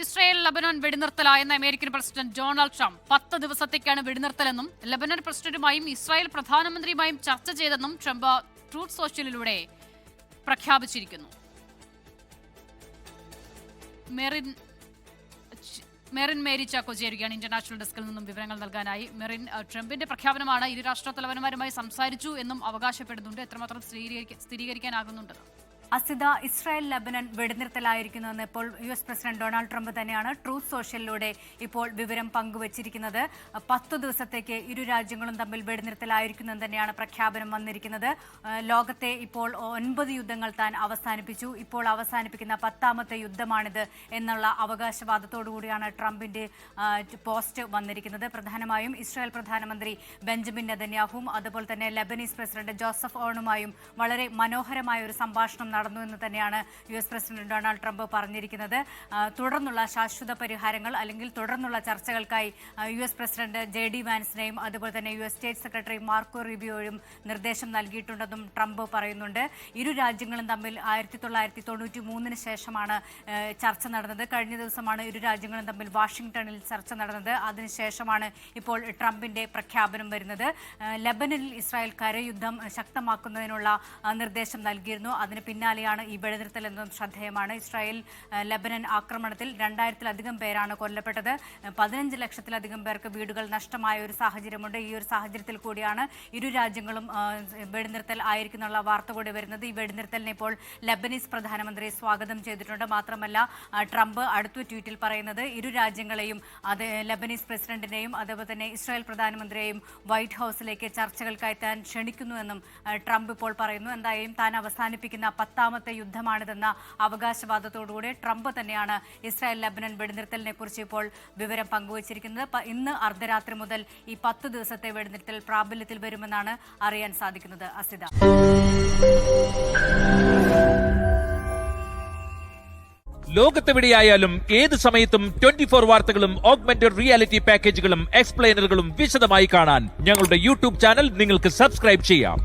Israel Lebanon വെടിനിർത്തലായെന്ന American president Donald Trump 10 ദിവസത്തേക്കാണ് വെടിനിർത്തലെന്നും ലബനൻ പ്രസിഡന്റുമായും ഇസ്രായേൽ പ്രധാനമന്ത്രിയുമായും ചർച്ച ചെയ്തെന്നും ട്രംപ് ട്രൂത്ത് സോഷ്യലിലൂടെ പ്രഖ്യാപിച്ചിരിക്കുന്നു. മെറിൻ മേരി ചാക്കോ ചേരുകയാണ് ഇന്റർനാഷണൽ ഡെസ്കിൽ നിന്നും വിവരങ്ങൾ നൽകാനായി. മെറിൻ, ട്രംപിന്റെ പ്രഖ്യാപനമാണ്. ഇരു രാഷ്ട്ര തലവന്മാരുമായി സംസാരിച്ചു എന്നും അവകാശപ്പെടുന്നുണ്ട്. എത്രമാത്രം സ്ഥിരീകരിക്കാനാകുന്നുണ്ട്? അസിത, ഇസ്രായേൽ ലബനൻ വെടിനിർത്തലായിരിക്കുന്നുവെന്ന് ഇപ്പോൾ US പ്രസിഡന്റ് ഡൊണാൾഡ് ട്രംപ് തന്നെയാണ് ട്രൂത്ത് സോഷ്യലിലൂടെ ഇപ്പോൾ വിവരം പങ്കുവച്ചിരിക്കുന്നത്. 10 ദിവസത്തേക്ക് ഇരു രാജ്യങ്ങളും തമ്മിൽ വെടിനിർത്തലായിരിക്കുന്നെന്ന് തന്നെയാണ് പ്രഖ്യാപനം വന്നിരിക്കുന്നത്. ലോകത്തെ ഇപ്പോൾ 9 യുദ്ധങ്ങൾ താൻ അവസാനിപ്പിച്ചു, ഇപ്പോൾ അവസാനിപ്പിക്കുന്ന 10ാമത്തെ യുദ്ധമാണിത് എന്നുള്ള അവകാശവാദത്തോടു കൂടിയാണ് ട്രംപിന്റെ പോസ്റ്റ് വന്നിരിക്കുന്നത്. പ്രധാനമായും ഇസ്രായേൽ പ്രധാനമന്ത്രി ബെഞ്ചമിൻ നെതന്യാഹുവും അതുപോലെ തന്നെ ലബനീസ് പ്രസിഡന്റ് ജോസഫ് ഓണുമായും വളരെ മനോഹരമായ ഒരു സംഭാഷണം നടന്നു എന്ന് തന്നെയാണ് US പ്രസിഡന്റ് ഡൊണാൾഡ് ട്രംപ് പറഞ്ഞിരിക്കുന്നത്. തുടർന്നുള്ള ശാശ്വത പരിഹാരങ്ങൾ അല്ലെങ്കിൽ തുടർന്നുള്ള ചർച്ചകൾക്കായി US പ്രസിഡന്റ് JD വാൻസിനെയും അതുപോലെ തന്നെ US സ്റ്റേറ്റ് സെക്രട്ടറി മാർക്കോ റൂബിയോയും നിർദ്ദേശം നൽകിയിട്ടുണ്ടെന്നും ട്രംപ് പറയുന്നുണ്ട്. ഇരു രാജ്യങ്ങളും തമ്മിൽ 1993 ശേഷമാണ് ചർച്ച നടന്നത്. കഴിഞ്ഞ ദിവസമാണ് ഇരു രാജ്യങ്ങളും തമ്മിൽ വാഷിംഗ്ടണിൽ ചർച്ച നടന്നത്. അതിനുശേഷമാണ് ഇപ്പോൾ ട്രംപിന്റെ പ്രഖ്യാപനം വരുന്നത്. ലബനനിൽ ഇസ്രായേൽ കരയുദ്ധം ശക്തമാക്കുന്നതിനുള്ള നിർദ്ദേശം നൽകിയിരുന്നു. അതിന് പിന്നാലെയാണ് ഈ വെടിനിർത്തൽ എന്നതും ശ്രദ്ധേയമാണ്. ഇസ്രായേൽ ലബനൻ ആക്രമണത്തിൽ 2000-ലധികം പേരാണ് കൊല്ലപ്പെട്ടത്. 15 ലക്ഷത്തിലധികം പേർക്ക് വീടുകൾ നഷ്ടമായ ഒരു സാഹചര്യമുണ്ട്. ഈ ഒരു സാഹചര്യത്തിൽ കൂടിയാണ് ഇരു രാജ്യങ്ങളും വെടിനിർത്തൽ ആയിരിക്കുന്നുള്ള വാർത്ത കൂടി വരുന്നത്. ഈ വെടിനിർത്തലിനെ ഇപ്പോൾ ലബനീസ് പ്രധാനമന്ത്രി സ്വാഗതം ചെയ്തിട്ടുണ്ട്. മാത്രമല്ല, ട്രംപ് അടുത്ത ട്വീറ്റിൽ പറയുന്നത് ഇരു രാജ്യങ്ങളെയും ലബനീസ് പ്രസിഡന്റിനെയും അതുപോലെ തന്നെ ഇസ്രായേൽ പ്രധാനമന്ത്രിയെയും വൈറ്റ് ഹൌസിലേക്ക് ചർച്ചകൾക്കായി താൻ ക്ഷണിക്കുന്നുവെന്നും ട്രംപ് ഇപ്പോൾ പറയുന്നു. എന്തായാലും താൻ അവസാനിപ്പിക്കുന്ന 10ാമത്തെ യുദ്ധമാണിതെന്ന അവകാശവാദത്തോടുകൂടി ട്രംപ് തന്നെയാണ് ഇസ്രായേൽ ലബനൻ വെടിനിർത്തലിനെ കുറിച്ച് ഇപ്പോൾ വിവരം പങ്കുവച്ചിരിക്കുന്നത്. ഇന്ന് അർദ്ധരാത്രി മുതൽ ഈ 10 ദിവസത്തെ വെടിനിർത്തൽ പ്രാബല്യത്തിൽ വരുമെന്നാണ് അറിയാൻ സാധിക്കുന്നത്. അസിത, ലോകത്തെവിടെയായാലും ഏത് സമയത്തും 24 വാർത്തകളും ഓഗ്മെന്റഡ് റിയാലിറ്റി പാക്കേജുകളും എക്സ്പ്ലെയിനറുകളും വിശദമായി കാണാൻ ഞങ്ങളുടെ YouTube ചാനൽ നിങ്ങൾക്ക് സബ്സ്ക്രൈബ് ചെയ്യാം.